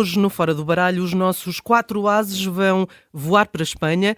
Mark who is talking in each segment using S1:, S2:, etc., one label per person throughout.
S1: Hoje, no Fora do Baralho, os nossos 4 ases vão voar para a Espanha,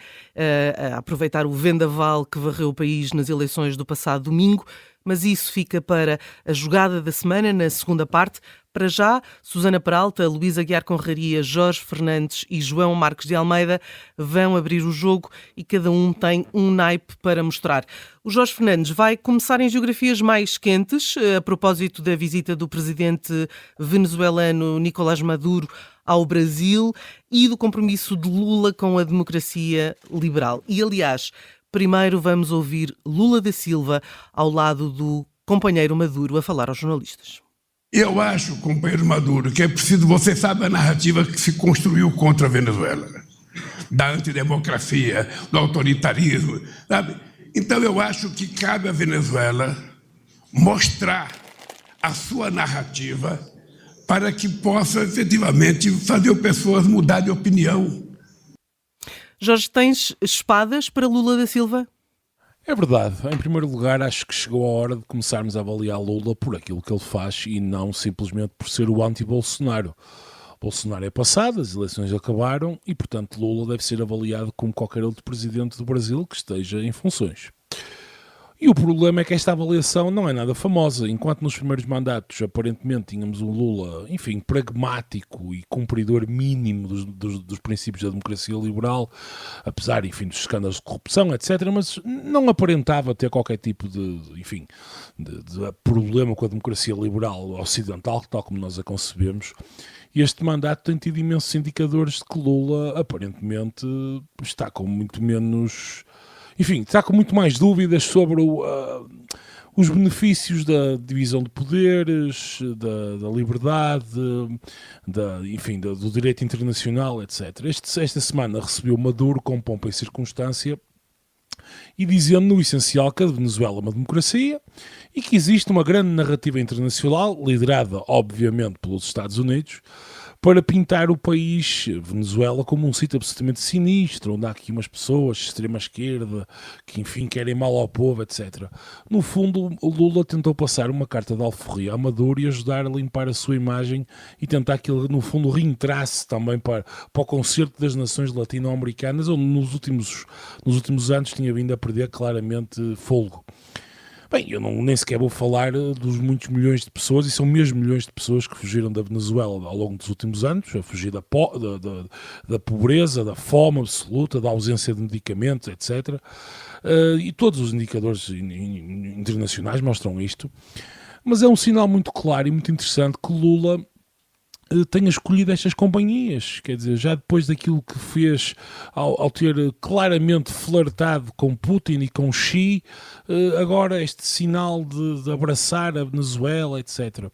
S1: a aproveitar o vendaval que varreu o país nas eleições do passado domingo, mas isso fica para a jogada da semana, na segunda parte. Para já, Susana Peralta, Luísa Aguiar Conraria, Jorge Fernandes e João Marques de Almeida vão abrir o jogo e cada um tem um naipe para mostrar. O Jorge Fernandes vai começar em geografias mais quentes, a propósito da visita do presidente venezuelano Nicolás Maduro ao Brasil e do compromisso de Lula com a democracia liberal. E, aliás, primeiro vamos ouvir Lula da Silva ao lado do companheiro Maduro a falar aos jornalistas.
S2: Eu acho, companheiro Maduro, que é preciso, você sabe a narrativa que se construiu contra a Venezuela, da antidemocracia, do autoritarismo, sabe? Então eu acho que cabe à Venezuela mostrar a sua narrativa para que possa efetivamente fazer pessoas mudar de opinião.
S1: Jorge, tens espadas para Lula da Silva?
S3: É verdade. Em primeiro lugar, acho que chegou a hora de começarmos a avaliar Lula por aquilo que ele faz e não simplesmente por ser o anti-Bolsonaro. Bolsonaro é passado, as eleições acabaram e, portanto, Lula deve ser avaliado como qualquer outro presidente do Brasil que esteja em funções. E o problema é que esta avaliação não é nada famosa. Enquanto nos primeiros mandatos, aparentemente, tínhamos um Lula, enfim, pragmático e cumpridor mínimo dos princípios da democracia liberal, apesar, enfim, dos escândalos de corrupção, etc., mas não aparentava ter qualquer tipo de problema com a democracia liberal ocidental, tal como nós a concebemos. E este mandato tem tido imensos indicadores de que Lula, aparentemente, está com muito menos... Enfim, está com muito mais dúvidas sobre os benefícios da divisão de poderes, da liberdade, do direito internacional, etc. Esta semana recebeu Maduro com pompa e circunstância e dizendo no essencial que a Venezuela é uma democracia e que existe uma grande narrativa internacional, liderada, obviamente, pelos Estados Unidos, para pintar o país, Venezuela, como um sítio absolutamente sinistro, onde há aqui umas pessoas de extrema-esquerda que, enfim, querem mal ao povo, etc. No fundo, o Lula tentou passar uma carta de alforria a Maduro e ajudar a limpar a sua imagem e tentar que ele, no fundo, reentrasse também para o concerto das nações latino-americanas, onde nos últimos anos tinha vindo a perder claramente fôlego. Bem, eu nem sequer vou falar dos muitos milhões de pessoas, e são mesmo milhões de pessoas que fugiram da Venezuela ao longo dos últimos anos, a fugir da pobreza, da fome absoluta, da ausência de medicamentos, etc. E todos os indicadores internacionais mostram isto. Mas é um sinal muito claro e muito interessante que Lula tenha escolhido estas companhias, quer dizer, já depois daquilo que fez ao ter claramente flertado com Putin e com Xi, agora este sinal de abraçar a Venezuela, etc.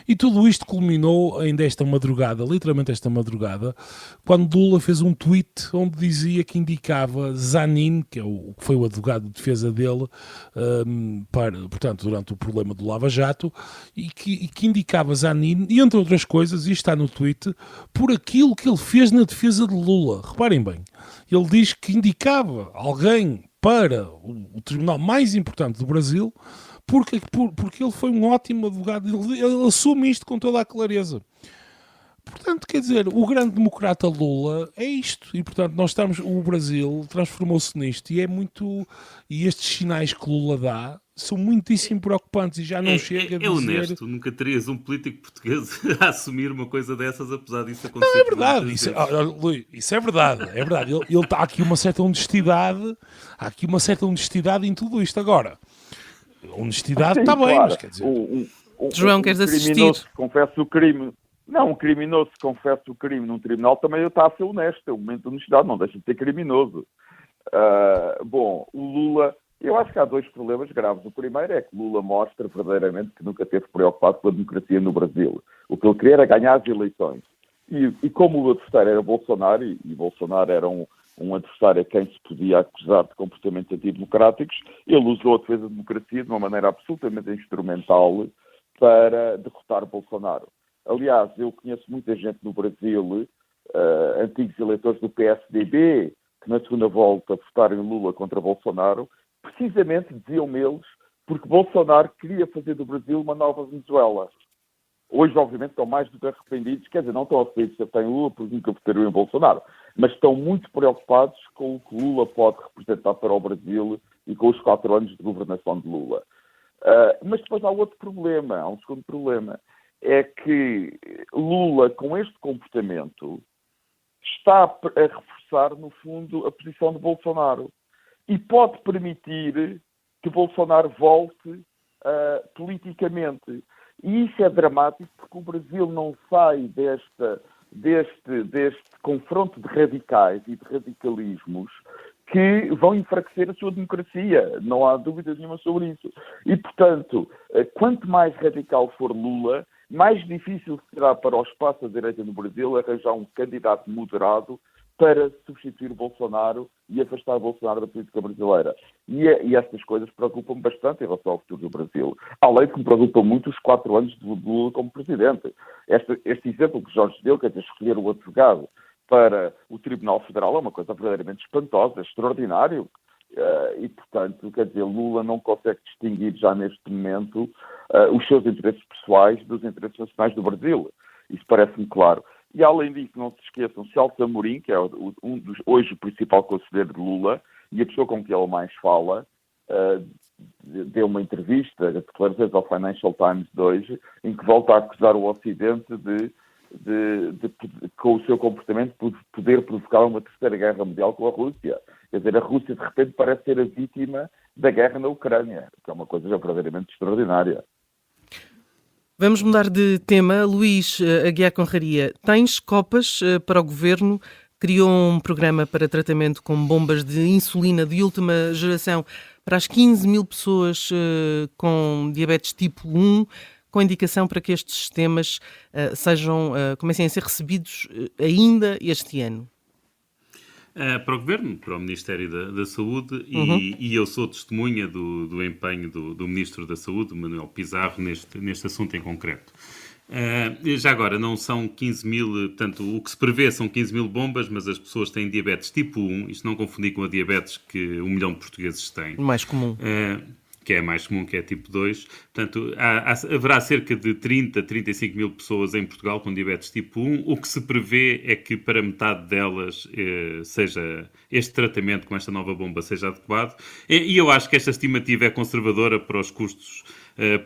S3: E tudo isto culminou ainda esta madrugada, literalmente esta madrugada, quando Lula fez um tweet onde dizia que indicava Zanin, que foi o advogado de defesa dele, portanto, durante o problema do Lava Jato, e que indicava Zanin, e entre outras coisas, isto está no tweet, por aquilo que ele fez na defesa de Lula. Reparem bem, ele diz que indicava alguém para o tribunal mais importante do Brasil porque ele foi um ótimo advogado. Ele assume isto com toda a clareza. Portanto, quer dizer, o grande democrata Lula é isto. E, portanto, o Brasil transformou-se nisto. E estes sinais que Lula dá são muitíssimo preocupantes e já não chega a dizer...
S4: É honesto, nunca terias um político português a assumir uma coisa dessas, apesar disso acontecer.
S3: Não, é verdade, isso é verdade, é verdade. Há aqui uma certa honestidade, em tudo isto. Agora, a honestidade está bem, claro, mas quer dizer...
S1: João, queres assistir?
S5: Confessa o crime. Não, um criminoso que confessa o crime num tribunal também está a ser honesto. É um momento de honestidade, não deixa de ser criminoso. O Lula... Eu acho que há 2 problemas graves. O primeiro é que Lula mostra verdadeiramente que nunca esteve preocupado com a democracia no Brasil. O que ele queria era ganhar as eleições. E como o adversário era Bolsonaro, e Bolsonaro era um adversário a quem se podia acusar de comportamentos antidemocráticos, ele usou a defesa da democracia de uma maneira absolutamente instrumental para derrotar Bolsonaro. Aliás, eu conheço muita gente no Brasil, antigos eleitores do PSDB, que na segunda volta votaram em Lula contra Bolsonaro, precisamente, diziam eles, porque Bolsonaro queria fazer do Brasil uma nova Venezuela. Hoje, obviamente, estão mais do que arrependidos, quer dizer, não estão arrependidos se têm Lula, porque nunca votaram em Bolsonaro, mas estão muito preocupados com o que Lula pode representar para o Brasil e com os 4 anos de governação de Lula. Mas depois há outro problema, há um segundo problema, é que Lula, com este comportamento, está a reforçar, no fundo, a posição de Bolsonaro e pode permitir que Bolsonaro volte politicamente. E isso é dramático porque o Brasil não sai deste confronto de radicais e de radicalismos que vão enfraquecer a sua democracia. Não há dúvida nenhuma sobre isso. E, portanto, quanto mais radical for Lula, mais difícil será para o espaço da direita no Brasil arranjar um candidato moderado para substituir Bolsonaro e afastar Bolsonaro da política brasileira. E estas coisas preocupam-me bastante em relação ao futuro do Brasil. Além de que me preocupam muito os 4 anos de Lula como presidente. Este exemplo que Jorge deu, quer dizer, escolher o advogado para o Tribunal Federal é uma coisa verdadeiramente espantosa, extraordinário. E, portanto, quer dizer, Lula não consegue distinguir já neste momento os seus interesses pessoais dos interesses nacionais do Brasil. Isso parece-me claro. E, além disso, não se esqueçam, Celso Amorim, que é hoje o principal conselheiro de Lula, e a pessoa com que ele mais fala, deu uma entrevista, declarações ao Financial Times de hoje, em que volta a acusar o Ocidente com o seu comportamento, de poder provocar uma terceira guerra mundial com a Rússia. Quer dizer, a Rússia, de repente, parece ser a vítima da guerra na Ucrânia, que é uma coisa verdadeiramente extraordinária.
S1: Vamos mudar de tema. Luís Aguiar Conraria, tens copas para o Governo? Criou um programa para tratamento com bombas de insulina de última geração para as 15 mil pessoas com diabetes tipo 1, com indicação para que estes sistemas comecem a ser recebidos ainda este ano.
S4: Para o Governo, para o Ministério da Saúde, e eu sou testemunha do empenho do Ministro da Saúde, Manuel Pizarro, neste assunto em concreto. Já agora, não são 15 mil, portanto, o que se prevê são 15 mil bombas, mas as pessoas têm diabetes tipo 1, isto não confundir com a diabetes que 1 milhão de portugueses têm.
S1: O mais comum.
S4: Que é mais comum, que é tipo 2. Portanto, haverá cerca de 30, 35 mil pessoas em Portugal com diabetes tipo 1. O que se prevê é que para metade delas seja este tratamento com esta nova bomba seja adequado. E eu acho que esta estimativa é conservadora para os custos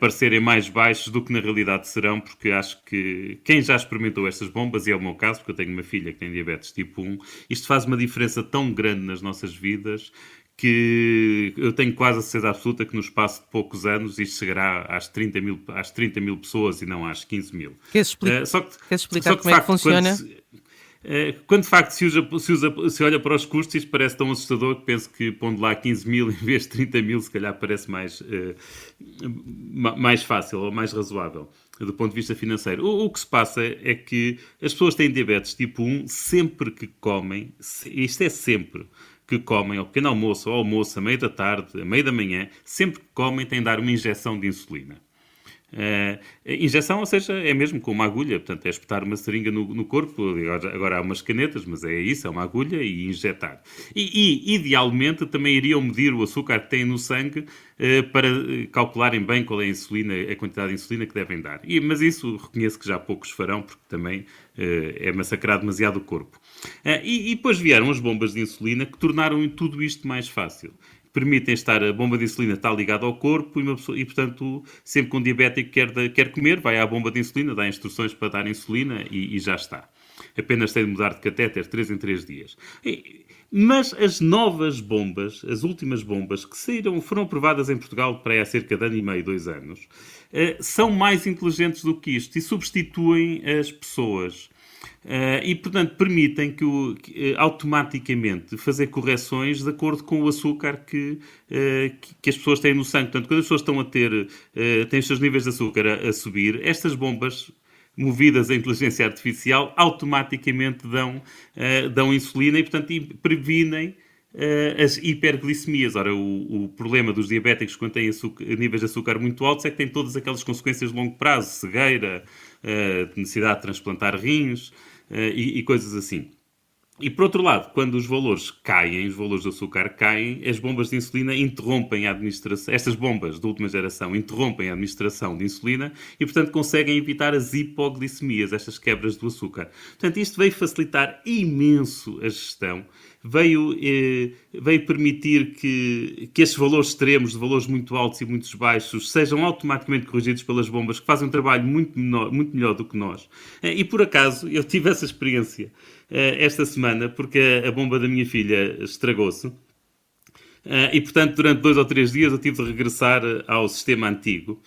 S4: parecerem mais baixos do que na realidade serão, porque acho que quem já experimentou estas bombas, e é o meu caso, porque eu tenho uma filha que tem diabetes tipo 1, isto faz uma diferença tão grande nas nossas vidas que eu tenho quase a certeza absoluta que no espaço de poucos anos isto chegará às 30 mil pessoas e não às 15 mil.
S1: Queres explicar como é que funciona?
S4: Quando de facto se olha para os custos, isto parece tão assustador que penso que pondo lá 15 mil em vez de 30 mil, se calhar parece mais fácil ou mais razoável do ponto de vista financeiro. O que se passa é que as pessoas têm diabetes tipo 1 sempre que comem, isto é sempre que comem ao pequeno almoço, ao almoço, à meia da tarde, à meia da manhã, sempre que comem têm de dar uma injeção de insulina. Injeção, ou seja, é mesmo com uma agulha, portanto é espetar uma seringa no corpo, agora há umas canetas, mas é isso, é uma agulha e injetar. E idealmente também iriam medir o açúcar que têm no sangue para calcularem bem qual é a quantidade de insulina que devem dar. Mas isso reconheço que já poucos farão, porque também é massacrar demasiado o corpo. E depois vieram as bombas de insulina que tornaram tudo isto mais fácil. Permitem estar, a bomba de insulina está ligada ao corpo e, portanto, sempre que um diabético quer comer, vai à bomba de insulina, dá instruções para dar insulina e já está. Apenas tem de mudar de catéter 3 em 3 dias. Mas as novas bombas, as últimas bombas que foram aprovadas em Portugal para há cerca de ano e meio, 2 anos, são mais inteligentes do que isto e substituem as pessoas. E, portanto, permitem que automaticamente fazer correções de acordo com o açúcar que as pessoas têm no sangue. Portanto, quando as pessoas estão têm os seus níveis de açúcar a subir, estas bombas movidas a inteligência artificial automaticamente dão insulina e, portanto, previnem as hiperglicemias. Ora, o problema dos diabéticos quando têm níveis de açúcar muito altos é que têm todas aquelas consequências de longo prazo, cegueira, necessidade de transplantar rins e coisas assim. E por outro lado, quando os valores caem, os valores do açúcar caem, as bombas de insulina interrompem a administração, estas bombas de última geração interrompem a administração de insulina e, portanto, conseguem evitar as hipoglicemias, estas quebras do açúcar. Portanto, isto veio facilitar imenso a gestão, veio permitir que estes valores extremos, de valores muito altos e muito baixos, sejam automaticamente corrigidos pelas bombas, que fazem um trabalho muito melhor do que nós. E, por acaso, eu tive essa experiência esta semana, porque a bomba da minha filha estragou-se. E, portanto, durante 2 ou 3 dias eu tive de regressar ao sistema antigo.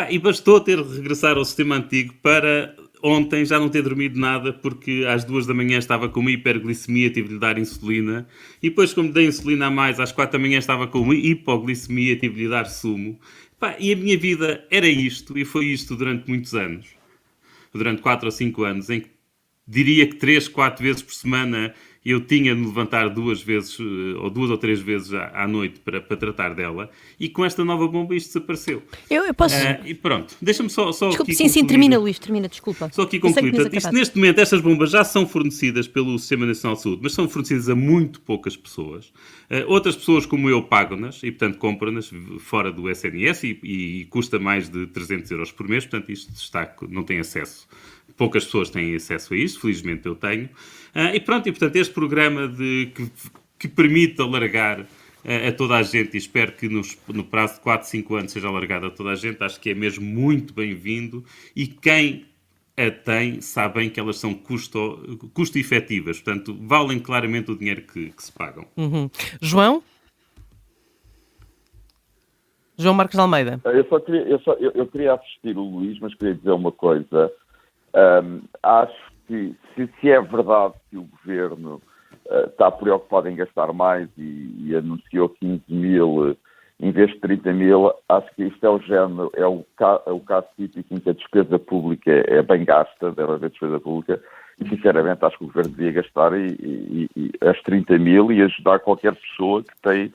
S4: E bastou ter de regressar ao sistema antigo para ontem já não ter dormido nada, porque às 2 da manhã estava com uma hiperglicemia, tive de lhe dar insulina. E depois, como dei insulina a mais, às 4 da manhã estava com uma hipoglicemia, tive de lhe dar sumo. E a minha vida era isto, e foi isto durante muitos anos. Durante 4 ou 5 anos, em que diria que 3, 4 vezes por semana eu tinha de me levantar 2 vezes, ou 2 ou 3 vezes à noite para tratar dela. E com esta nova bomba isto desapareceu.
S6: Eu posso...
S4: E pronto, deixa-me só
S6: Desculpa,
S4: aqui
S6: sim,
S4: concluir.
S6: termina, Luís, termina, desculpa.
S4: Só aqui
S6: Eu sei
S4: concluir.
S6: que tinhas
S4: Portanto,
S6: acabado.
S4: neste momento, estas bombas já são fornecidas pelo Sistema Nacional de Saúde, mas são fornecidas a muito poucas pessoas. Outras pessoas, como eu, pagam-nas e, portanto, compram-nas fora do SNS e custa mais de 300 euros por mês. Portanto, isto não tem acesso. Poucas pessoas têm acesso a isto, felizmente eu tenho. E portanto, este programa que permite alargar a toda a gente, e espero que no prazo de 4, 5 anos seja alargado a toda a gente, acho que é mesmo muito bem-vindo, e quem a tem sabe bem que elas são custo-efetivas, portanto, valem claramente o dinheiro que se pagam.
S1: João? João Marcos de Almeida.
S5: Eu queria assistir o Luís, mas queria dizer uma coisa. Acho que se é verdade que o Governo está preocupado em gastar mais e anunciou 15 mil em vez de 30 mil, acho que isto é o género, é o caso típico em que a despesa pública é bem gasta, deve haver despesa pública, e sinceramente acho que o Governo devia gastar e as 30 mil e ajudar qualquer pessoa que tem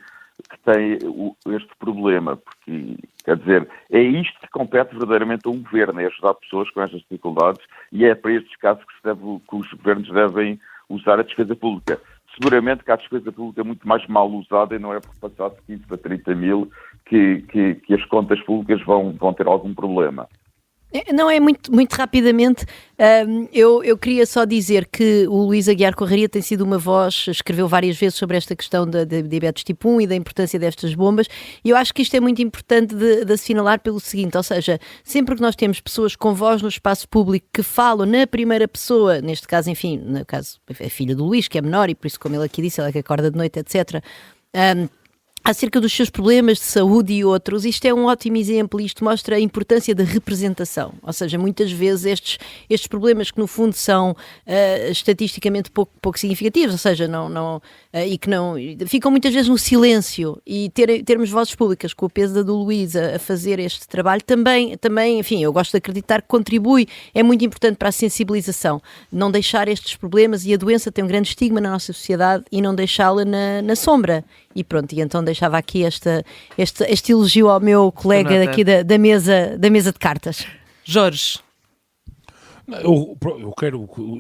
S5: este problema, porque, quer dizer, é isto que compete verdadeiramente a um governo, é ajudar pessoas com estas dificuldades, e é para estes casos que os governos devem usar a despesa pública. Seguramente que a despesa pública é muito mais mal usada e não é por passar de 15 para 30 mil que as contas públicas vão ter algum problema.
S6: Não é muito rapidamente, eu queria só dizer que o Luís Aguiar Correia tem sido uma voz, escreveu várias vezes sobre esta questão da diabetes tipo 1 e da importância destas bombas, e eu acho que isto é muito importante de assinalar pelo seguinte, ou seja, sempre que nós temos pessoas com voz no espaço público que falam na primeira pessoa, neste caso, enfim, no caso, a filha do Luís, que é menor, e por isso, como ele aqui disse, ela que acorda de noite, etc., acerca dos seus problemas de saúde e outros, isto é um ótimo exemplo e isto mostra a importância da representação, ou seja, muitas vezes estes problemas que no fundo são estatisticamente pouco significativos, ou seja, e que não ficam muitas vezes no silêncio, e termos vozes públicas com a peso da do Luís a fazer este trabalho também, enfim, eu gosto de acreditar que contribui, é muito importante para a sensibilização, não deixar estes problemas, e a doença tem um grande estigma na nossa sociedade, e não deixá-la na sombra. E pronto, e então deixava aqui este elogio ao meu colega daqui da mesa de cartas.
S1: Jorge.
S3: Eu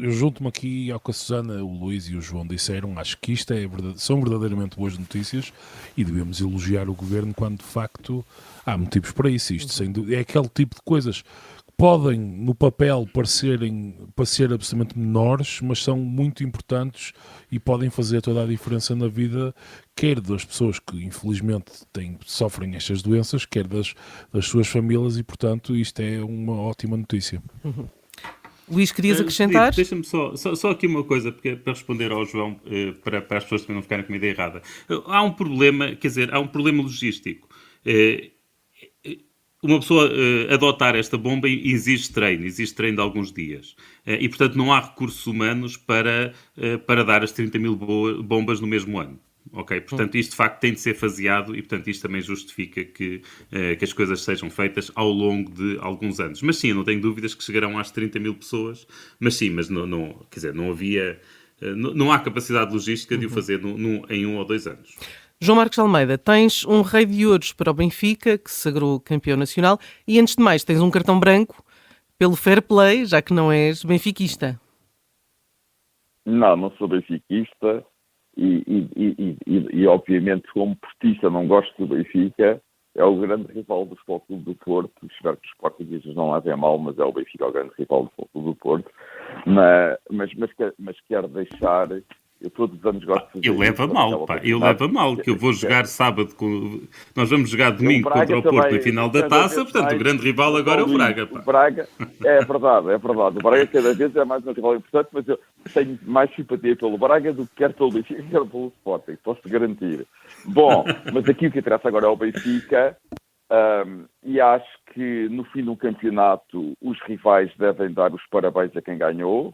S3: junto-me aqui ao que a Susana, o Luís e o João disseram. Acho que isto são verdadeiramente boas notícias e devemos elogiar o Governo quando de facto há motivos para isso. Isto sem dúvida, é aquele tipo de coisas que podem no papel parecer absolutamente menores, mas são muito importantes e podem fazer toda a diferença na vida, quer das pessoas que infelizmente sofrem estas doenças, quer das suas famílias, e portanto isto é uma ótima notícia.
S1: Luís, querias acrescentar?
S4: Deixa-me só aqui uma coisa, porque, para responder ao João, para as pessoas também não ficarem com uma ideia errada. Há um problema logístico. Uma pessoa adotar esta bomba exige treino de alguns dias. E, portanto, não há recursos humanos para dar as 30 mil bombas no mesmo ano. Ok? Portanto, isto de facto tem de ser faseado e, portanto, isto também justifica que as coisas sejam feitas ao longo de alguns anos. Mas sim, eu não tenho dúvidas que chegarão às 30 mil pessoas, mas sim, não há capacidade logística de o fazer em 1 ou 2 anos.
S1: João Marcos de Almeida, tens um rei de ouros para o Benfica, que se sagrou campeão nacional, e antes de mais tens um cartão branco pelo fair play, já que não és benfiquista.
S5: Não sou benfiquista e obviamente, como portista, não gosto do Benfica. É o grande rival do Futebol Clube do Porto. Espero que os portugueses não levem a mal, mas é o Benfica o grande rival do Futebol Clube do Porto. Mas quero deixar... Eu todos os anos gosto de fazer...
S4: Eu levo a mal, pá. Eu levo a mal, que eu vou jogar sábado com... Nós vamos jogar domingo contra o Porto na final da Taça, portanto o grande rival agora é o Braga, pá.
S5: O Braga, é verdade. O Braga cada vez é mais um rival importante, mas eu tenho mais simpatia pelo Braga do que quer pelo Benfica, quer pelo Sporting, posso-te garantir. Bom, mas aqui o que interessa agora é o Benfica, e acho que no fim do campeonato os rivais devem dar os parabéns a quem ganhou.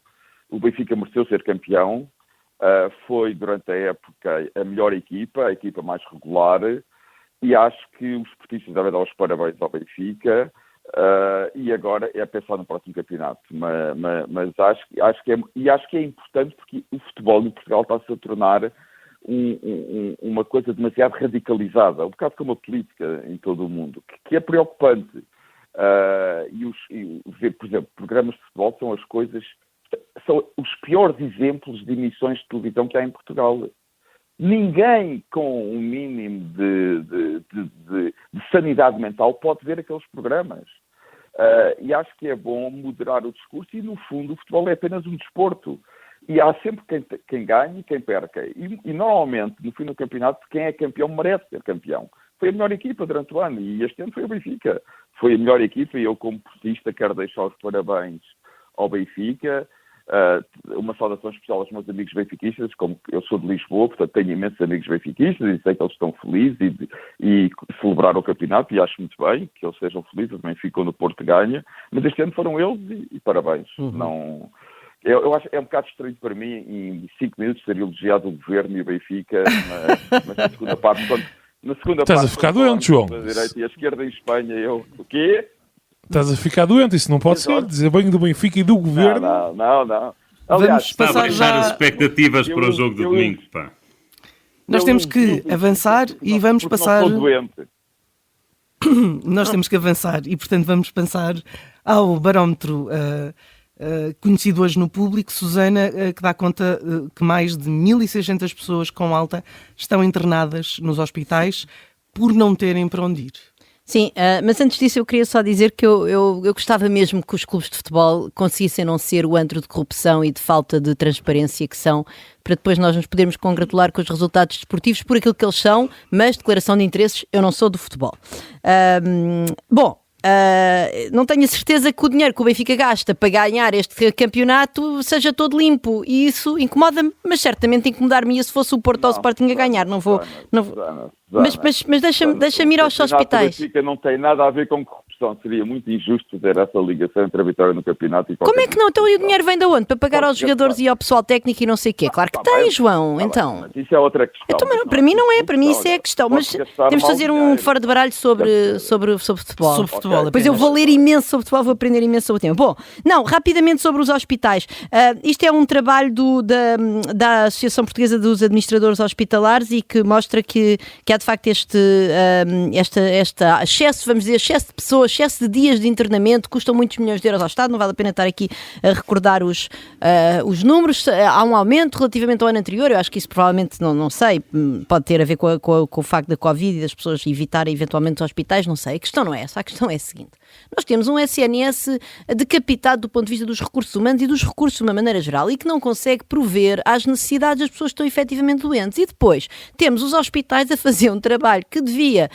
S5: O Benfica mereceu ser campeão. Foi durante a época a melhor equipa, a equipa mais regular, e acho que os esportistas devem dar os parabéns ao Benfica, e agora é pensar no próximo campeonato. Mas acho que é importante, porque o futebol em Portugal está-se a tornar uma coisa demasiado radicalizada, um bocado como a política em todo o mundo, que é preocupante. Ver, por exemplo, programas de futebol são os piores exemplos de emissões de televisão que há em Portugal. Ninguém com um mínimo de sanidade mental pode ver aqueles programas. E acho que é bom moderar o discurso e, no fundo, o futebol é apenas um desporto. E há sempre quem ganhe e quem perca. E normalmente, no fim do campeonato, quem é campeão merece ser campeão. Foi a melhor equipa durante o ano, e este ano foi o Benfica. Foi a melhor equipa, e eu, como portista, quero deixar os parabéns ao Benfica. Uma saudação especial aos meus amigos benfiquistas, como eu sou de Lisboa, portanto tenho imensos amigos benfiquistas e sei que eles estão felizes e celebraram o campeonato, e acho muito bem que eles sejam felizes. O Benfica quando o Porto ganha, mas este ano foram eles e parabéns. Não, eu acho é um bocado estranho para mim em 5 minutos ser elogiado o Governo e o Benfica, mas na segunda parte,
S3: Estás a ficar doente, João.
S5: A direita e a esquerda em Espanha, o quê?
S3: Estás a ficar doente, isso não pode ser. Dizer bem do Benfica e do Governo.
S5: Não.
S1: Vamos
S4: Está a
S1: passar
S4: baixar
S1: já...
S4: as expectativas para o jogo do domingo, pá.
S1: Nós temos que avançar e vamos passar...
S5: Não sou doente.
S1: Nós temos que avançar e, portanto, vamos passar ao barómetro conhecido hoje no público, Susana, que dá conta que mais de 1.600 pessoas com alta estão internadas nos hospitais por não terem para onde ir.
S6: Sim, mas antes disso eu queria só dizer que eu gostava mesmo que os clubes de futebol conseguissem não ser o antro de corrupção e de falta de transparência que são, para depois nós nos podermos congratular com os resultados desportivos por aquilo que eles são, mas declaração de interesses, eu não sou do futebol. Não tenho a certeza que o dinheiro que o Benfica gasta para ganhar este campeonato seja todo limpo, e isso incomoda-me, mas certamente incomodar-me se fosse o Porto ou o Sporting a ganhar. Não vou. Mas deixa-me ir aos hospitais.
S5: O Benfica não tem nada a ver com corrupção. Seria muito injusto fazer essa ligação entre a vitória no campeonato e
S6: Como é que não? Então o dinheiro vem de onde? Para pagar aos jogadores e ao pessoal técnico e não sei o quê? Claro que tem, João. Então.
S5: Mas isso é outra questão.
S6: Então, para mim não é, para mim isso é a questão. Mas temos de fazer um fora de baralho sobre futebol.
S1: Sobre futebol.
S6: Depois eu vou ler imenso sobre futebol, vou aprender imenso sobre o tema. Bom, rapidamente sobre os hospitais. Isto é um trabalho da Associação Portuguesa dos Administradores Hospitalares e que mostra que há de facto este excesso, vamos dizer, excesso de pessoas, excesso de dias de internamento, custam muitos milhões de euros ao Estado, não vale a pena estar aqui a recordar os números. Há um aumento relativamente ao ano anterior, eu acho que isso provavelmente, não sei, pode ter a ver com o facto da Covid e das pessoas evitarem eventualmente os hospitais, não sei. A questão não é essa, a questão é a seguinte. Nós temos um SNS decapitado do ponto de vista dos recursos humanos e dos recursos de uma maneira geral e que não consegue prover às necessidades das pessoas que estão efetivamente doentes. E depois temos os hospitais a fazer um trabalho que devia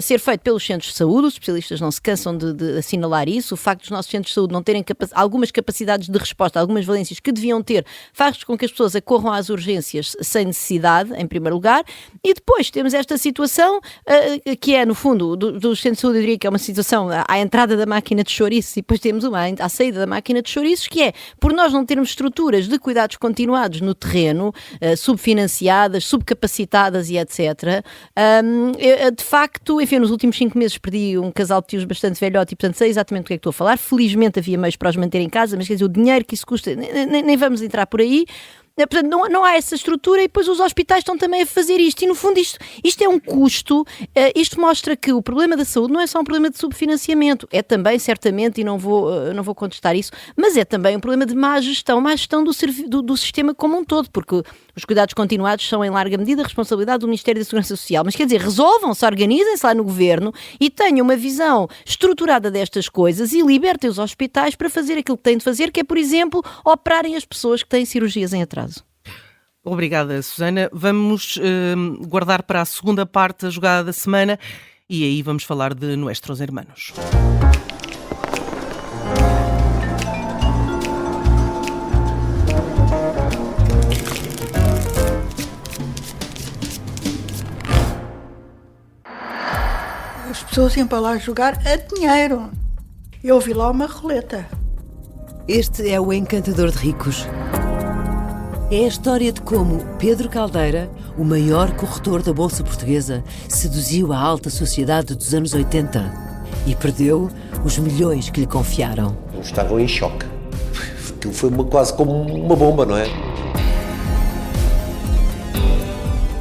S6: ser feito pelos centros de saúde. Os especialistas não se cansam de assinalar isso. O facto dos nossos centros de saúde não terem algumas capacidades de resposta, algumas valências que deviam ter, faz com que as pessoas acorram às urgências sem necessidade, em primeiro lugar. E depois temos esta situação que é, no fundo, dos centros de saúde, eu diria que é uma situação à entrada da máquina de chouriços e depois temos uma à saída da máquina de chouriços, que é, por nós não termos estruturas de cuidados continuados no terreno, subfinanciadas, subcapacitadas e etc. De facto, enfim, nos últimos 5 meses perdi um casal de tios bastante velhote e, portanto, sei exatamente do que é que estou a falar. Felizmente havia meios para os manter em casa, mas quer dizer, o dinheiro que isso custa, nem vamos entrar por aí. Portanto, não há essa estrutura e depois os hospitais estão também a fazer isto. E, no fundo, isto é um custo. Isto mostra que o problema da saúde não é só um problema de subfinanciamento. É também, certamente, e não vou contestar isso, mas é também um problema de má gestão do sistema como um todo, porque os cuidados continuados são, em larga medida, a responsabilidade do Ministério da Segurança Social. Mas, quer dizer, resolvam-se, organizem-se lá no Governo e tenham uma visão estruturada destas coisas e libertem os hospitais para fazer aquilo que têm de fazer, que é, por exemplo, operarem as pessoas que têm cirurgias em atraso.
S1: Obrigada, Susana. Vamos guardar para a segunda parte a jogada da semana e aí vamos falar de Nuestros Hermanos.
S7: As pessoas iam para lá jogar a dinheiro. Eu vi lá uma roleta.
S8: Este é o Encantador de Ricos. É a história de como Pedro Caldeira, o maior corretor da Bolsa Portuguesa, seduziu a alta sociedade dos anos 80 e perdeu os milhões que lhe confiaram.
S9: Eles estavam em choque. Aquilo foi quase como uma bomba, não é?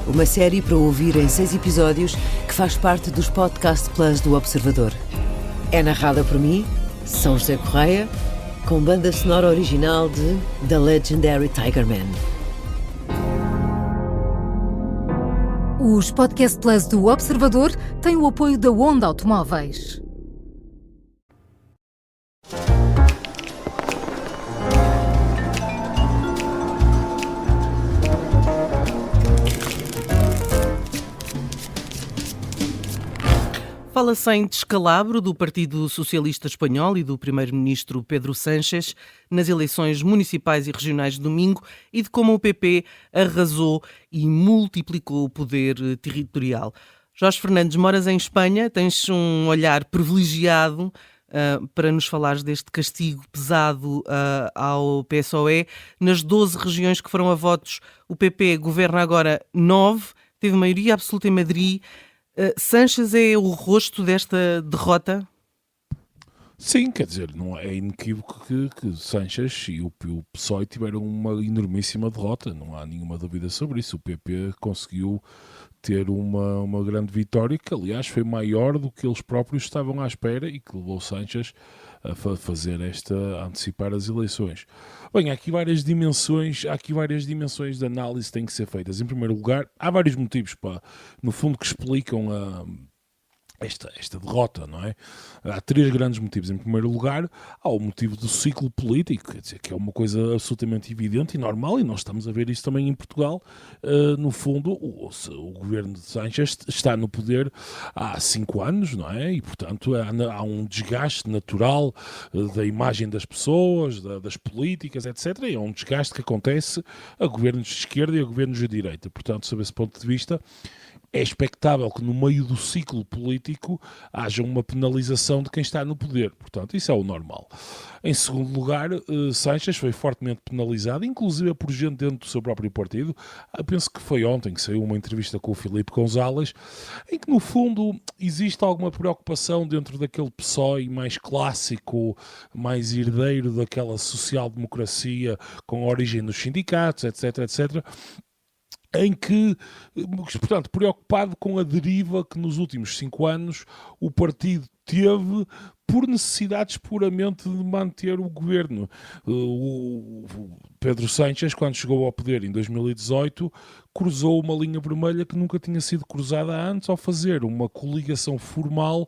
S8: Uma série para ouvir em 6 episódios que faz parte dos Podcast Plus do Observador. É narrada por mim, São José Correia, com banda sonora original de The Legendary Tiger Man.
S10: Os Podcast Plus do Observador têm o apoio da Onda Automóveis.
S1: Fala-se em descalabro do Partido Socialista Espanhol e do primeiro-ministro Pedro Sánchez nas eleições municipais e regionais de domingo e de como o PP arrasou e multiplicou o poder territorial. Jorge Fernandes, moras em Espanha, tens um olhar privilegiado para nos falares deste castigo pesado ao PSOE. Nas 12 regiões que foram a votos, o PP governa agora 9, teve maioria absoluta em Madrid. Sánchez é o rosto desta derrota?
S3: Sim, quer dizer, não é inequívoco que Sánchez e o PSOE tiveram uma enormíssima derrota, não há nenhuma dúvida sobre isso. O PP conseguiu ter uma grande vitória, que aliás foi maior do que eles próprios estavam à espera e que levou Sánchez a antecipar as eleições. Bem, há aqui várias dimensões de análise que têm que ser feitas. Em primeiro lugar, há vários motivos, no fundo, que explicam esta derrota, não é? Há 3 grandes motivos. Em primeiro lugar, há o motivo do ciclo político, quer dizer, que é uma coisa absolutamente evidente e normal, e nós estamos a ver isso também em Portugal. No fundo, o governo de Sánchez está no poder há 5 anos, não é? E, portanto, há um desgaste natural da imagem das pessoas, das políticas, etc. E é um desgaste que acontece a governos de esquerda e a governos de direita. Portanto, sob esse ponto de vista, é expectável que no meio do ciclo político haja uma penalização de quem está no poder. Portanto, isso é o normal. Em segundo lugar, Sánchez foi fortemente penalizado, inclusive por gente dentro do seu próprio partido. Penso que foi ontem que saiu uma entrevista com o Filipe González, em que, no fundo, existe alguma preocupação dentro daquele PSOE mais clássico, mais herdeiro daquela social-democracia com origem nos sindicatos, etc., etc., em que, portanto, preocupado com a deriva que nos últimos 5 anos o partido teve por necessidades puramente de manter o governo. O Pedro Sánchez, quando chegou ao poder em 2018, cruzou uma linha vermelha que nunca tinha sido cruzada antes ao fazer uma coligação formal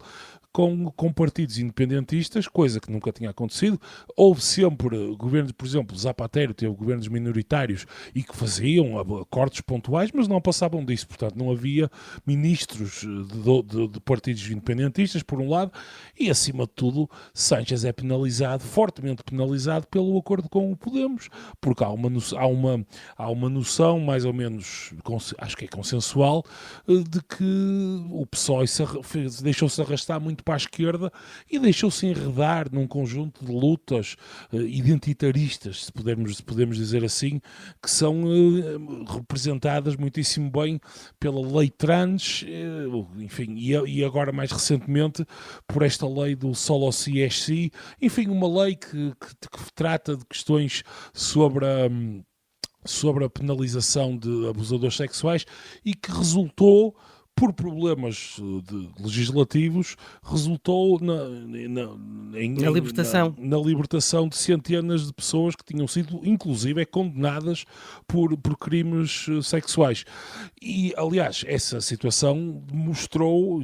S3: com partidos independentistas, coisa que nunca tinha acontecido. Houve sempre governos, por exemplo, Zapatero teve governos minoritários e que faziam acordos pontuais, mas não passavam disso. Portanto, não havia ministros de partidos independentistas, por um lado, e, acima de tudo, Sánchez é penalizado, fortemente penalizado, pelo acordo com o Podemos, porque há uma noção, mais ou menos, acho que é consensual, de que o PSOE deixou-se arrastar muito para a esquerda e deixou-se enredar num conjunto de lutas identitaristas, se podemos dizer assim, que são representadas muitíssimo bem pela lei trans, enfim, e agora mais recentemente por esta lei do solo si es si, enfim, uma lei que trata de questões sobre sobre a penalização de abusadores sexuais e que resultou, por problemas legislativos, resultou na libertação de centenas de pessoas que tinham sido, inclusive, condenadas por crimes sexuais. E, aliás, essa situação mostrou,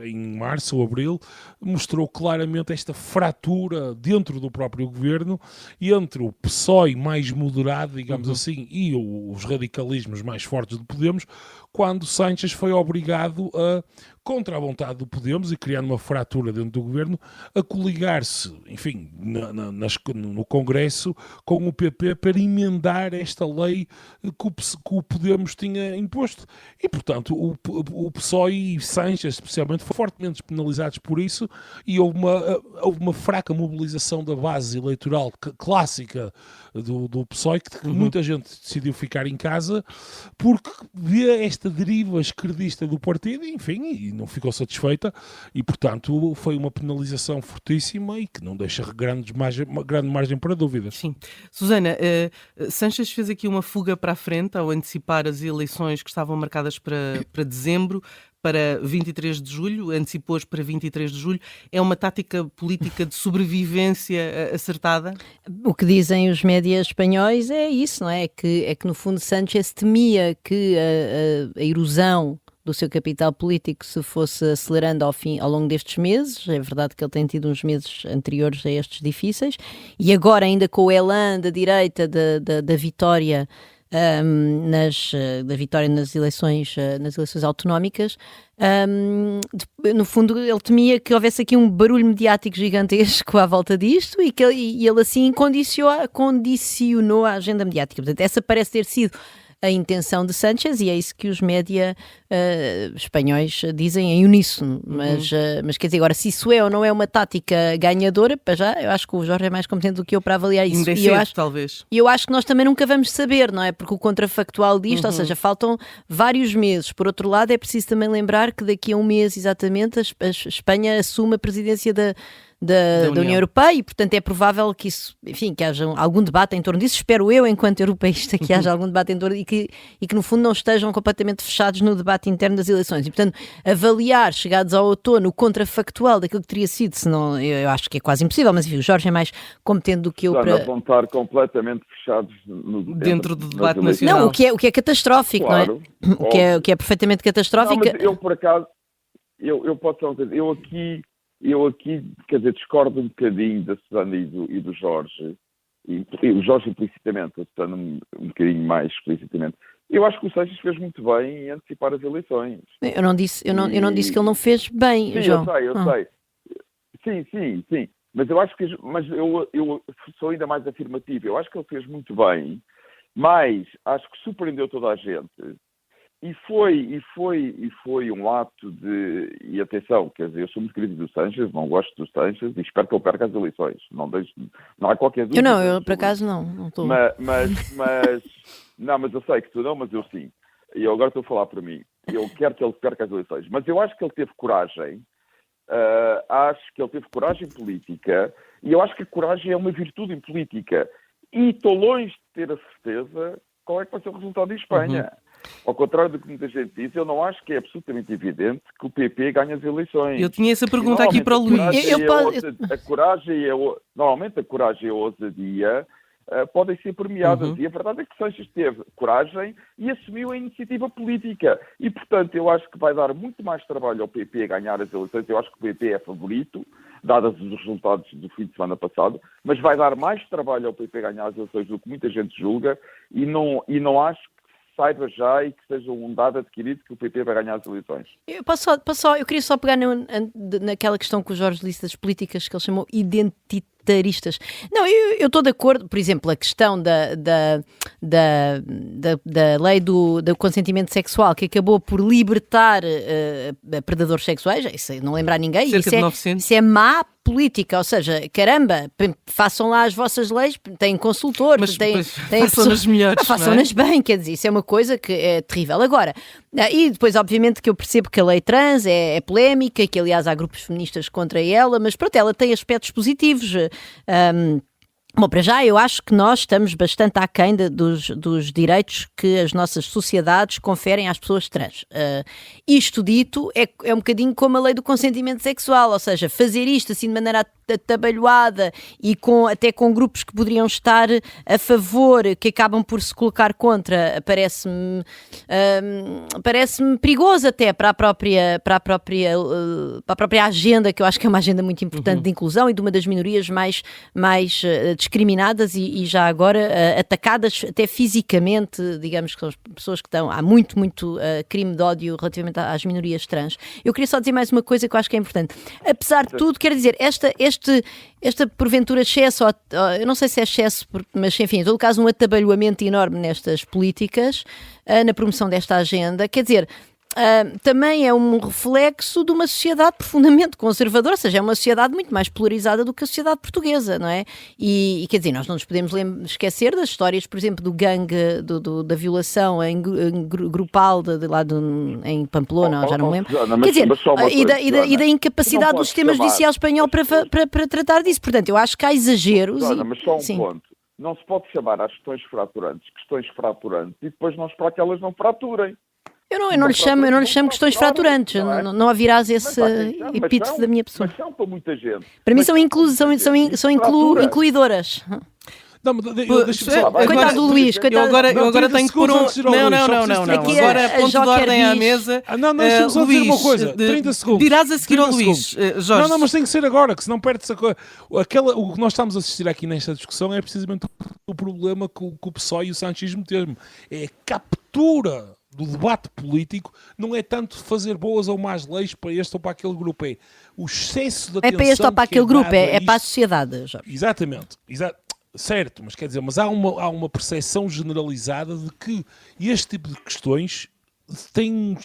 S3: em março ou abril, mostrou claramente esta fratura dentro do próprio governo entre o PSOE mais moderado, digamos assim, e os radicalismos mais fortes do Podemos, quando Sánchez foi obrigado a, contra a vontade do Podemos e criando uma fratura dentro do governo, a coligar-se, enfim, no Congresso com o PP para emendar esta lei que o Podemos tinha imposto. E, portanto, o PSOE e Sánchez, especialmente, foram fortemente penalizados por isso e houve uma fraca mobilização da base eleitoral clássica do PSOE, que muita gente decidiu ficar em casa porque vê esta deriva esquerdista do partido e não ficou satisfeita e, portanto, foi uma penalização fortíssima e que não deixa grande margem para dúvidas.
S1: Sim. Susana, Sánchez fez aqui uma fuga para a frente ao antecipar as eleições que estavam marcadas para dezembro, para 23 de julho, antecipou-as para 23 de julho. É uma tática política de sobrevivência acertada?
S6: O que dizem os médias espanhóis é isso, não é? É que no fundo Sánchez temia que a erosão do seu capital político se fosse acelerando ao longo destes meses. É verdade que ele tem tido uns meses anteriores a estes difíceis e agora ainda com o elan da direita da vitória nas eleições autonómicas, no fundo ele temia que houvesse aqui um barulho mediático gigantesco à volta disto e ele assim condicionou a agenda mediática. Portanto, essa parece ter sido a intenção de Sánchez e é isso que os média espanhóis dizem em uníssono. Mas quer dizer, agora, se isso é ou não é uma tática ganhadora, para já, eu acho que o Jorge é mais competente do que eu para avaliar isso.
S1: Ainda é cedo, talvez.
S6: E eu acho que nós também nunca vamos saber, não é? Porque o contrafactual disto, ou seja, faltam vários meses. Por outro lado, é preciso também lembrar que daqui a um mês, exatamente, a Espanha assume a presidência da União Europeia e, portanto, é provável que isso, enfim, que haja algum debate em torno disso. Espero eu, enquanto europeísta, que haja algum debate em torno e que no fundo não estejam completamente fechados no debate interno das eleições. E, portanto, avaliar, chegados ao outono, o contrafactual daquilo que teria sido, senão eu acho que é quase impossível, mas enfim, o Jorge é mais competente do que eu para...
S5: Não vão estar completamente fechados
S1: dentro do debate nacional.
S6: Não, o que é catastrófico,
S5: claro,
S6: não é? O que é perfeitamente catastrófico.
S5: Não, mas eu, por acaso, eu posso falar uma coisa, eu aqui, quer dizer, discordo um bocadinho da Susana e do Jorge, e o Jorge implicitamente, a Susana um bocadinho mais explicitamente. Eu acho que o Sánchez fez muito bem em antecipar as eleições.
S6: Eu não disse que ele não fez bem,
S5: sim,
S6: João.
S5: Eu sei. Sim. Mas eu acho que eu sou ainda mais afirmativo. Eu acho que ele fez muito bem, mas acho que surpreendeu toda a gente. E foi um ato de... E atenção, quer dizer, eu sou muito crítico do Sánchez, não gosto do Sánchez e espero que ele perca as eleições. Não há qualquer dúvida.
S6: Eu por acaso não estou...
S5: Mas eu sei que tu não, mas eu sim. E eu agora estou a falar para mim. Eu quero que ele perca as eleições. Mas eu acho que ele teve coragem. Acho que ele teve coragem política. E eu acho que a coragem é uma virtude em política. E estou longe de ter a certeza qual é que vai ser o resultado em Espanha. Ao contrário do que muita gente diz, eu não acho que é absolutamente evidente que o PP ganhe as eleições.
S1: Eu tinha essa pergunta aqui para o Luís.
S5: Normalmente a coragem e a ousadia podem ser premiadas. E a verdade é que Sánchez teve coragem e assumiu a iniciativa política. E, portanto, eu acho que vai dar muito mais trabalho ao PP a ganhar as eleições. Eu acho que o PP é favorito, dados os resultados do fim de semana passado, mas vai dar mais trabalho ao PP a ganhar as eleições do que muita gente julga e não acho que saiba já e que seja um dado adquirido que o PP vai ganhar as eleições.
S6: Eu queria só pegar naquela questão que o Jorge disse das políticas que ele chamou identitaristas. Não, eu estou de acordo, por exemplo, a questão da lei do consentimento sexual, que acabou por libertar predadores sexuais, isso não lembrar ninguém, isso é má política, ou seja, caramba, façam lá as vossas leis, têm consultores,
S1: façam-nas melhores,
S6: façam-nas bem, quer dizer, isso é uma coisa que é terrível. Agora, e depois obviamente que eu percebo que a lei trans é polémica, que aliás há grupos feministas contra ela, mas pronto, ela tem aspectos positivos. Bom, para já eu acho que nós estamos bastante aquém dos direitos que as nossas sociedades conferem às pessoas trans. Isto dito, é um bocadinho como a lei do consentimento sexual, ou seja, fazer isto assim de maneira atabalhoada e até com grupos que poderiam estar a favor, que acabam por se colocar contra, parece-me perigoso até para a própria agenda, que eu acho que é uma agenda muito importante de inclusão e de uma das minorias mais discriminadas e já agora atacadas até fisicamente, digamos que são as pessoas que estão, há muito crime de ódio relativamente às minorias trans. Eu queria só dizer mais uma coisa que eu acho que é importante. Apesar de tudo, quero dizer, esta porventura excesso, eu não sei se é excesso, mas enfim, em todo caso um atabalhoamento enorme nestas políticas, na promoção desta agenda, quer dizer, também é um reflexo de uma sociedade profundamente conservadora, ou seja, é uma sociedade muito mais polarizada do que a sociedade portuguesa, não é? E quer dizer, nós não nos podemos esquecer das histórias, por exemplo, do gangue, da violação grupal em Pamplona, já não me lembro. Quer dizer, e da incapacidade do sistema judicial espanhol para tratar disso. Portanto, eu acho que há exageros.
S5: Mas só um ponto. Não se pode chamar às questões fraturantes e depois não esperar que elas não fraturem.
S6: Eu não lhe chamo questões fraturantes, não haverás esse epíteto da minha pessoa.
S5: Mas são para muita gente.
S6: Para mim são incluidoras. Coitado do Luís, coitado.
S1: Eu agora tenho que pôr um... Não. Agora ponto de ordem à mesa.
S3: Deixa-me só dizer uma coisa. 30 segundos.
S1: Dirás a seguir ao Luís, Jorge.
S3: Não, mas tem que ser agora, que senão perde-se a coisa. O que nós estamos a assistir aqui nesta discussão é precisamente o problema que o PSOE e o sanchismo têm. É a captura do debate político, não é tanto fazer boas ou más leis para este ou para aquele grupo, é o excesso de atenção.
S6: É para este ou para aquele grupo, é para a sociedade, Jorge.
S3: Exatamente. Certo, mas quer dizer, há uma percepção generalizada de que este tipo de questões têm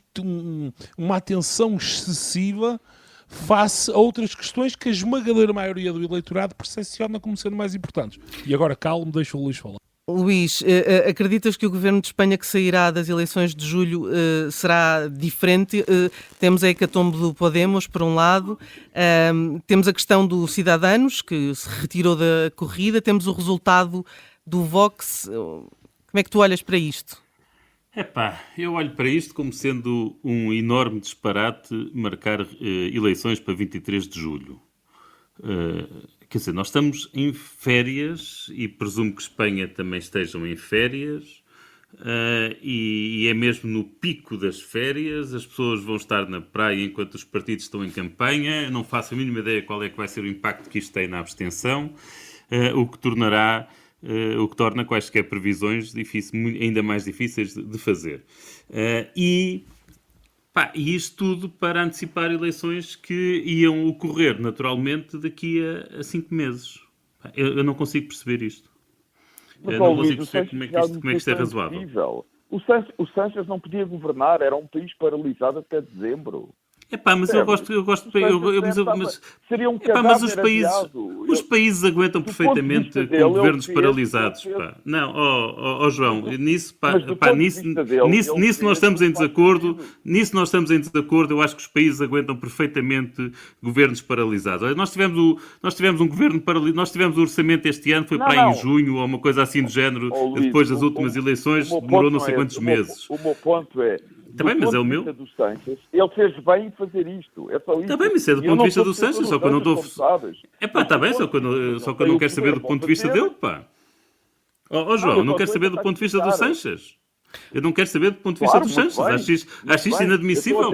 S3: uma atenção excessiva face a outras questões que a esmagadora maioria do eleitorado percepciona como sendo mais importantes. E agora calmo, deixa o Luís falar.
S1: Luís, acreditas que o governo de Espanha que sairá das eleições de julho será diferente? Temos a hecatombe do Podemos, por um lado, temos a questão do Ciudadanos, que se retirou da corrida, temos o resultado do Vox. Como é que tu olhas para isto?
S4: Eu olho para isto como sendo um enorme disparate marcar eleições para 23 de julho. Quer dizer, nós estamos em férias e presumo que Espanha também estejam em férias e é mesmo no pico das férias, as pessoas vão estar na praia enquanto os partidos estão em campanha, não faço a mínima ideia qual é que vai ser o impacto que isto tem na abstenção, o que torna quaisquer previsões ainda mais difíceis de fazer. E isto tudo para antecipar eleições que iam ocorrer naturalmente daqui a 5 meses. Eu não consigo perceber isto.
S5: Mas,
S4: não consigo perceber como é que isto é razoável.
S5: O Sánchez não podia governar, era um país paralisado até dezembro.
S4: Mas eu gosto mas os países aguentam perfeitamente com governos paralisados. Não, João, nisso nós estamos em desacordo. Nisso nós estamos em desacordo. Eu acho que os países aguentam perfeitamente governos paralisados. Nós tivemos um governo paralisado. Nós tivemos o orçamento este ano, foi para aí em junho ou uma coisa assim do género. Depois das últimas eleições, demorou não sei quantos meses.
S5: O meu ponto é,
S4: também, mas é o meu.
S5: Do Sánchez, ele fez bem em fazer isto. É só isso.
S4: Está bem, mas isso é do ponto de vista do Sánchez, só que eu não estou... Está bem, só que eu não quero saber do ponto de vista dele, João, eu não quero saber do ponto de vista do Sánchez. Eu não quero saber do ponto de vista dos Sánchez. Acho isto inadmissível.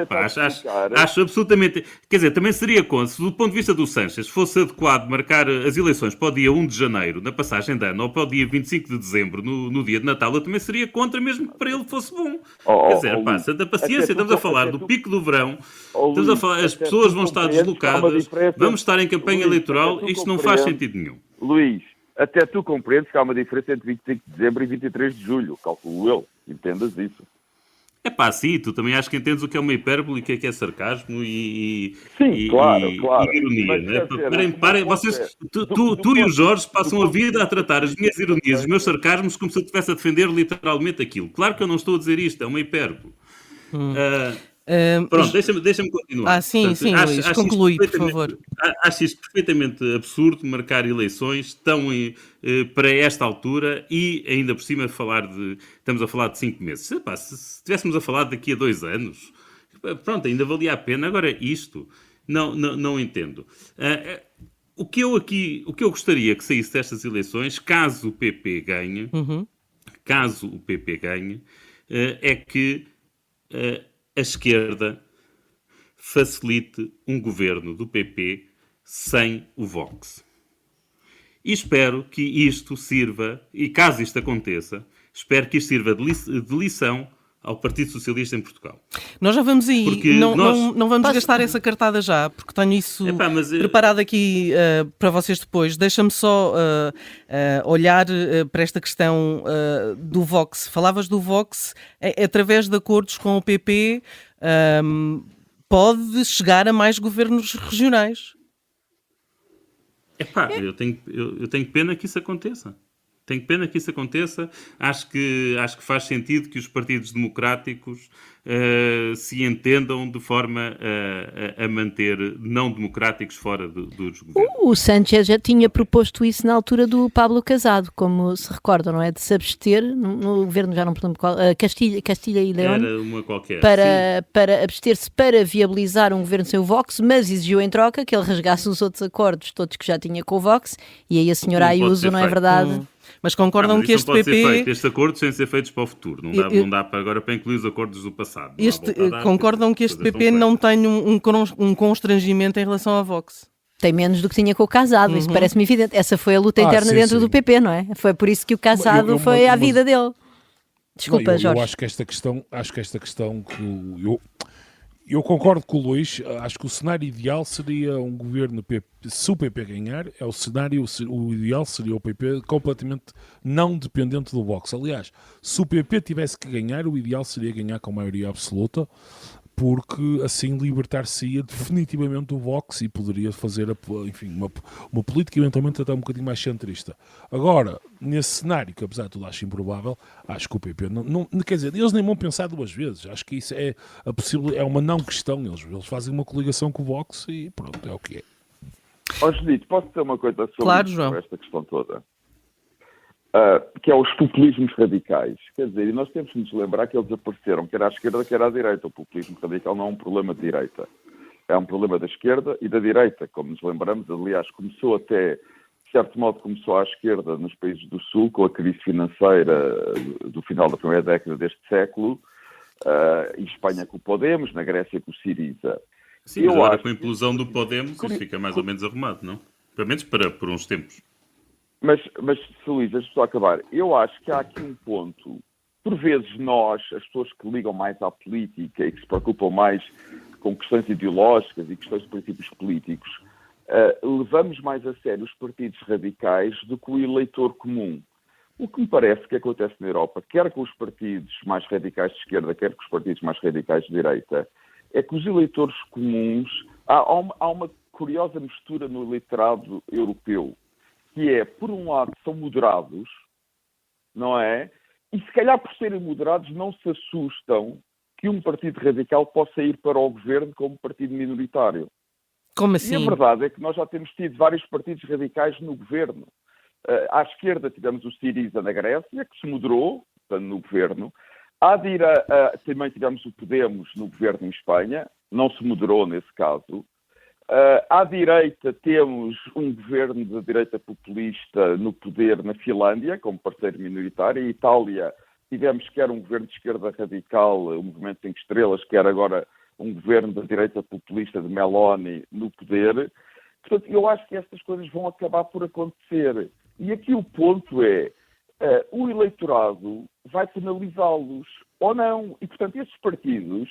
S4: Acho absolutamente... Quer dizer, também seria se do ponto de vista do Sánchez fosse adequado marcar as eleições para o dia 1 de janeiro, na passagem de ano, ou para o dia 25 de dezembro, no dia de Natal, eu também seria contra, mesmo que para ele fosse bom. Quer dizer, passa da paciência, estamos a falar do pico do verão, estamos a falar, as pessoas vão estar deslocadas, vamos estar em campanha eleitoral, isto não faz sentido nenhum.
S5: Luís, até tu compreendes que há uma diferença entre 25 de dezembro e 23 de julho, calculo eu. Entendas isso.
S4: Sim, tu também acho que entendes o que é uma hipérbole e o que é sarcasmo e ironia, não é? Parem, vocês, tu e o Jorge passam a vida a tratar as minhas ironias, os meus sarcasmos, como se eu estivesse a defender literalmente aquilo. Claro que eu não estou a dizer isto, é uma hipérbole. Pronto, deixa-me continuar.
S1: Sim,
S4: Portanto,
S1: sim, Luís, conclui, por favor.
S4: Acho isto perfeitamente absurdo, marcar eleições para esta altura e ainda por cima estamos a falar de 5 meses. Epá, se estivéssemos a falar daqui a 2 anos, pronto, ainda valia a pena. Agora isto, não entendo. O que eu gostaria que saísse destas eleições, caso o PP ganhe, é que a esquerda facilite um governo do PP sem o Vox. E espero que isto sirva, e caso isto aconteça, espero que isto sirva de lição ao Partido Socialista em Portugal.
S1: Nós já vamos aí,
S4: Porque
S1: não vamos gastar essa cartada já, porque tenho isso preparado aqui para vocês depois. Deixa-me só olhar para esta questão do Vox. Falavas do Vox, através de acordos com o PP, pode chegar a mais governos regionais.
S4: Eu tenho pena que isso aconteça. Acho que faz sentido que os partidos democráticos se entendam de forma a manter não democráticos fora dos governos.
S6: O Sánchez já tinha proposto isso na altura do Pablo Casado, como se recordam, não é? De se abster, no governo já não me lembro qual, Castilha e León,
S4: era uma qualquer,
S6: para abster-se para viabilizar um governo sem o Vox, mas exigiu em troca que ele rasgasse os outros acordos, todos que já tinha com o Vox, e aí a senhora Ayuso, não é verdade?
S1: Mas concordam que este PP...
S4: Estes acordos têm de ser feitos para o futuro. Não dá agora para incluir os acordos do passado.
S1: Concordam que este PP não tem um constrangimento em relação à Vox?
S6: Tem menos do que tinha com o Casado, isso parece-me evidente. Essa foi a luta interna dentro do PP, não é? Foi por isso que o Casado foi à vida dele. Desculpa, Jorge.
S3: Eu acho que esta questão eu concordo com o Luís, acho que o cenário ideal seria um governo PP, se o PP ganhar, o ideal seria o PP completamente não dependente do Vox. Aliás, se o PP tivesse que ganhar, o ideal seria ganhar com maioria absoluta, porque assim libertar-se-ia definitivamente do Vox e poderia fazer uma política eventualmente até um bocadinho mais centrista. Agora, nesse cenário, que apesar de tudo acho improvável, acho que o PP não quer dizer, eles nem vão pensar 2 vezes, acho que isso é uma não questão, eles fazem uma coligação com o Vox e pronto, é o que é.
S5: Judite, posso dizer uma coisa
S1: sobre
S5: esta questão toda? Que é os populismos radicais. Quer dizer, e nós temos que nos lembrar que eles apareceram, quer à esquerda, quer à direita. O populismo radical não é um problema de direita. É um problema da esquerda e da direita, como nos lembramos. Aliás, de certo modo, começou à esquerda nos países do Sul, com a crise financeira do final da primeira década deste século, em Espanha com o Podemos, na Grécia com o Syriza.
S4: Sim, mas agora com a implosão do Podemos, isso fica mais ou menos arrumado, não? Pelo menos por uns tempos.
S5: Mas Luís, deixa-me só acabar. Eu acho que há aqui um ponto. Por vezes nós, as pessoas que ligam mais à política e que se preocupam mais com questões ideológicas e questões de princípios políticos, levamos mais a sério os partidos radicais do que o eleitor comum. O que me parece que acontece na Europa, quer com os partidos mais radicais de esquerda, quer com os partidos mais radicais de direita, é que os eleitores comuns... Há uma curiosa mistura no eleitorado europeu, que é, por um lado, são moderados, não é? E se calhar por serem moderados não se assustam que um partido radical possa ir para o governo como partido minoritário.
S1: Como assim?
S5: E a verdade é que nós já temos tido vários partidos radicais no governo. À esquerda tivemos o Syriza na Grécia, que se moderou, portanto, no governo. À direita também tivemos o Podemos no governo em Espanha, não se moderou nesse caso. À direita temos um governo de direita populista no poder na Finlândia, como parceiro minoritário. Em Itália tivemos quer um governo de esquerda radical, o Movimento 5 Estrelas, quer agora um governo da direita populista de Meloni no poder. Portanto, eu acho que estas coisas vão acabar por acontecer. E aqui o ponto é, o eleitorado vai penalizá-los ou não. E, portanto, estes partidos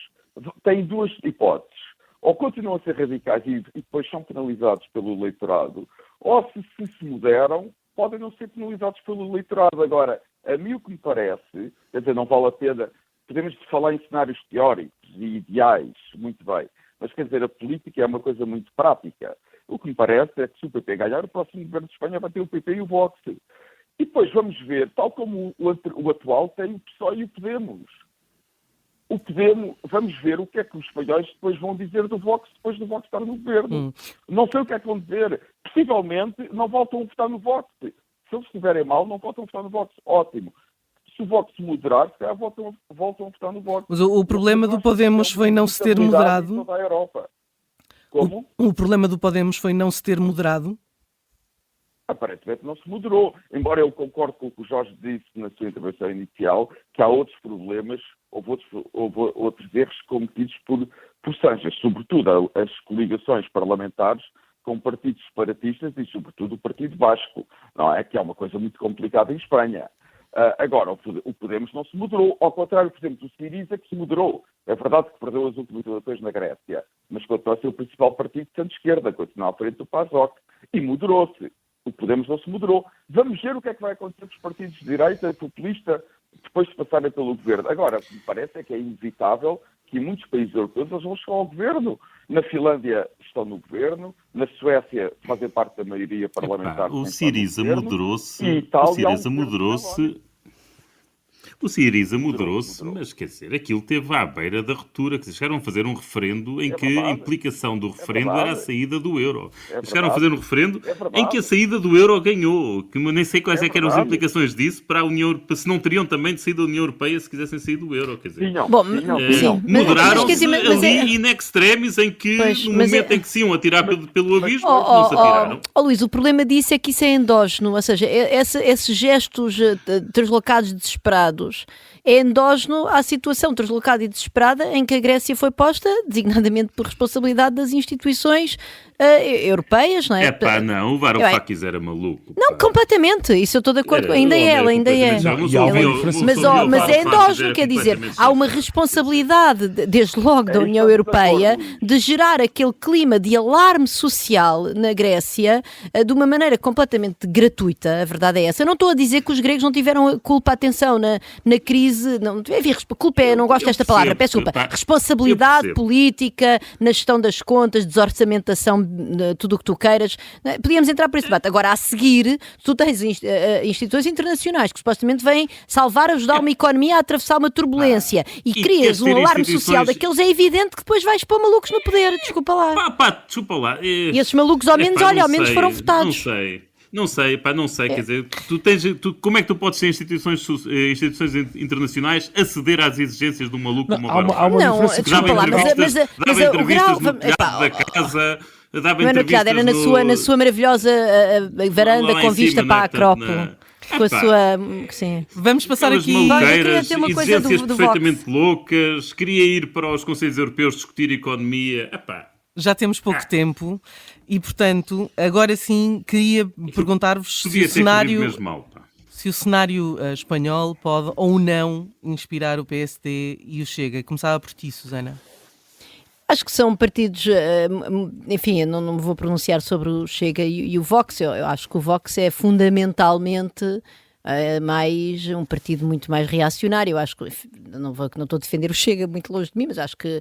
S5: têm 2 hipóteses. Ou continuam a ser radicais e depois são penalizados pelo eleitorado, ou se moderam, podem não ser penalizados pelo eleitorado. Agora, a mim o que me parece, quer dizer, não vale a pena, podemos falar em cenários teóricos e ideais, muito bem, mas quer dizer, a política é uma coisa muito prática. O que me parece é que se o PP ganhar, o próximo governo de Espanha vai ter o PP e o Vox. E depois vamos ver, tal como o atual tem o PSOE e o Podemos. vamos ver o que é que os espanhóis depois vão dizer do Vox, depois do Vox estar no governo. Não sei o que é que vão dizer. Possivelmente não voltam a votar no Vox. Se eles estiverem mal, não voltam a votar no Vox. Ótimo. Se o Vox moderar, se calhar voltam a votar no Vox.
S1: Mas o problema do Podemos foi não se ter moderado.
S5: Toda a Europa. Como?
S1: O problema do Podemos foi não se ter moderado?
S5: Aparentemente não se moderou. Embora eu concorde com o que o Jorge disse na sua intervenção inicial, que há outros problemas, houve outros erros cometidos por Sánchez, sobretudo as coligações parlamentares com partidos separatistas e, sobretudo, o Partido Basco, não é? Que é uma coisa muito complicada em Espanha. Agora, o Podemos não se moderou. Ao contrário, por exemplo, do Syriza, que se moderou. É verdade que perdeu as últimas eleições na Grécia, mas continua a ser o principal partido de centro-esquerda, continua à frente do PASOK. E moderou-se. O Podemos não se moderou. Vamos ver o que é que vai acontecer com os partidos de direita, populista, depois de passarem pelo governo. Agora, o que me parece é que é inevitável que em muitos países europeus eles vão chegar ao governo. Na Finlândia estão no governo, na Suécia fazem parte da maioria parlamentar.
S4: O Syriza moderou-se. O Syriza moderou-se, mas quer dizer, aquilo teve à beira da ruptura, que chegaram a fazer um referendo em que a implicação do referendo era a saída do euro. Chegaram a fazer um referendo em que a saída do euro ganhou, que nem sei quais eram as implicações disso para a União Europeia, se não teriam também de sair da União Europeia se quisessem sair do euro, quer dizer. Moderaram-se ali in extremis, em que no momento em que se iam atirar pelo abismo, não se atiraram.
S6: Luís, o problema disso é que isso é endógeno, ou seja, esses gestos translocados desesperados é endógeno à situação translocada e desesperada em que a Grécia foi posta, designadamente por responsabilidade das instituições europeias, não é?
S4: Não, o Varoufakis era maluco.
S6: Não, completamente, isso eu estou de acordo, ainda é. Mas é endógeno, quer dizer, há uma responsabilidade, desde logo da União Europeia, de gerar aquele clima de alarme social na Grécia de uma maneira completamente gratuita, a verdade é essa. Eu não estou a dizer que os gregos não tiveram culpa, atenção, na crise, culpa não gosto desta palavra, peço desculpa, responsabilidade política, na gestão das contas, desorçamentação, tudo o que tu queiras, podíamos entrar por esse debate. Agora, a seguir, tu tens instituições internacionais que supostamente vêm salvar, ajudar uma economia a atravessar uma turbulência e crias um alarme social daqueles, é evidente que depois vais pôr malucos no poder, desculpa lá.
S4: Desculpa lá.
S6: E esses malucos ao menos, ao menos foram votados.
S4: Não sei, quer dizer, como é que tu podes ter instituições internacionais a ceder às exigências de um maluco como o Varoufakis?
S6: Desculpa lá, mas o grau...
S4: da casa...
S6: Era na sua maravilhosa varanda com vista para a Acrópole. Com a sua... Sim.
S1: Vamos passar aqui...
S4: Exigências perfeitamente loucas, queria ir para os Conselhos Europeus discutir economia.
S1: Já temos pouco tempo e, portanto, agora sim queria perguntar-vos se o cenário espanhol pode ou não inspirar o PSD e o Chega. Começava por ti, Susana.
S6: Acho que são partidos, enfim, eu não me vou pronunciar sobre o Chega e o Vox. Eu acho que o Vox é fundamentalmente mais um partido muito mais reacionário. Eu acho que não estou a defender o Chega, muito longe de mim, mas acho que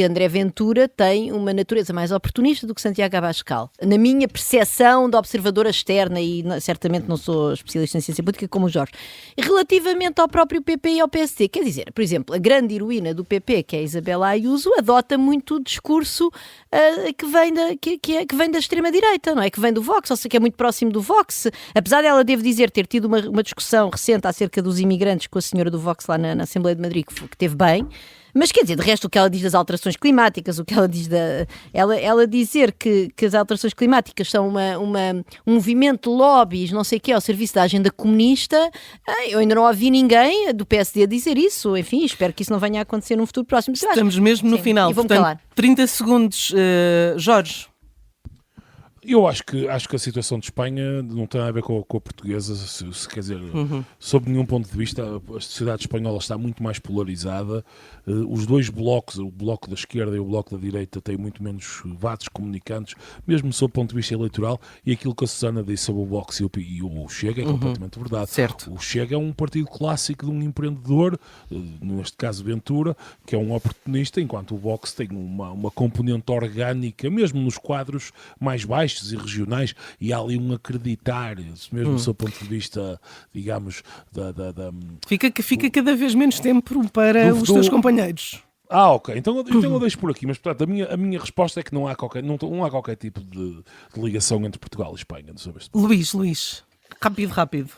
S6: André Ventura tem uma natureza mais oportunista do que Santiago Abascal. Na minha percepção de observadora externa, e certamente não sou especialista em ciência política como o Jorge. E relativamente ao próprio PP e ao PSD, quer dizer, por exemplo, a grande heroína do PP, que é a Isabela Ayuso, adota muito o discurso que vem da extrema-direita, não é? Que vem do Vox, ou seja, que é muito próximo do Vox. Apesar dela, devo dizer, ter tido uma discussão recente acerca dos imigrantes com a senhora do Vox lá na Assembleia de Madrid, que teve bem, mas quer dizer, de resto, o que ela diz das alterações climáticas, o que ela diz ela dizer que as alterações climáticas são um movimento de lobbies, não sei o quê, ao serviço da agenda comunista, eu ainda não ouvi ninguém do PSD a dizer isso. Enfim, espero que isso não venha a acontecer num futuro próximo.
S1: Estamos mesmo no final, portanto, 30 segundos, Jorge.
S3: Eu acho que a situação de Espanha não tem a ver com a portuguesa, quer dizer, sob nenhum ponto de vista, a sociedade espanhola está muito mais polarizada. Os dois blocos, o bloco da esquerda e o bloco da direita, têm muito menos vasos comunicantes, mesmo sob o ponto de vista eleitoral, e aquilo que a Susana disse sobre o Vox e o Chega é completamente verdade.
S1: Certo.
S3: O Chega é um partido clássico de um empreendedor, neste caso Ventura, que é um oportunista, enquanto o Vox tem uma componente orgânica, mesmo nos quadros mais baixos baixos e regionais, e há ali um acreditar, mesmo do seu ponto de vista, digamos,
S1: Fica cada vez menos tempo para os teus companheiros.
S3: Ok, então eu deixo por aqui, mas portanto a minha resposta é que não há qualquer tipo de ligação entre Portugal e Espanha sobre este ponto.
S1: Luís, rápido.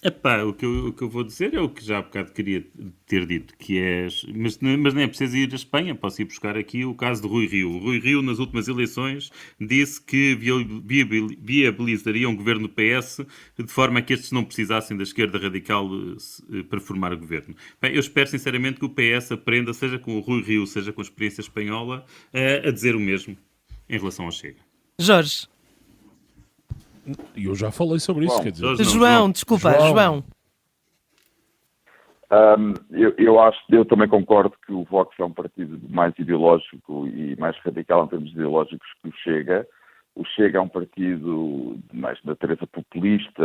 S4: Epá, o que eu vou dizer é o que já há bocado queria ter dito, que é... Mas nem é preciso ir à Espanha, posso ir buscar aqui o caso de Rui Rio. O Rui Rio, nas últimas eleições, disse que viabilizaria um governo PS de forma a que estes não precisassem da esquerda radical para formar o governo. Bem, eu espero sinceramente que o PS aprenda, seja com o Rui Rio, seja com a experiência espanhola, a dizer o mesmo em relação ao Chega.
S1: Jorge.
S3: E eu já falei sobre isso, quer dizer...
S1: João.
S5: Eu também concordo que o Vox é um partido mais ideológico e mais radical em termos ideológicos que o Chega. O Chega é um partido de mais de natureza populista,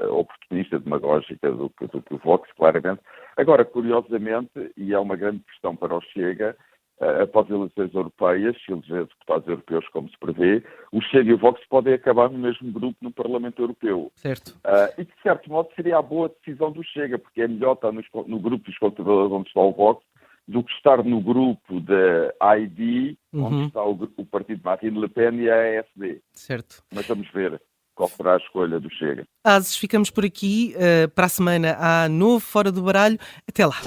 S5: oportunista, demagógica do que o Vox, claramente. Agora, curiosamente, e é uma grande questão para o Chega, após as eleições europeias, se eleger deputados europeus como se prevê, o Chega e o Vox podem acabar no mesmo grupo no Parlamento Europeu.
S1: Certo.
S5: E, de certo modo, seria a boa decisão do Chega, porque é melhor estar no grupo dos conservadores onde está o Vox do que estar no grupo da ID, onde está o partido de Marine Le Pen e a AfD.
S1: Certo.
S5: Mas vamos ver qual será a escolha do Chega.
S1: Ficamos por aqui. Para a semana há novo Fora do Baralho. Até lá.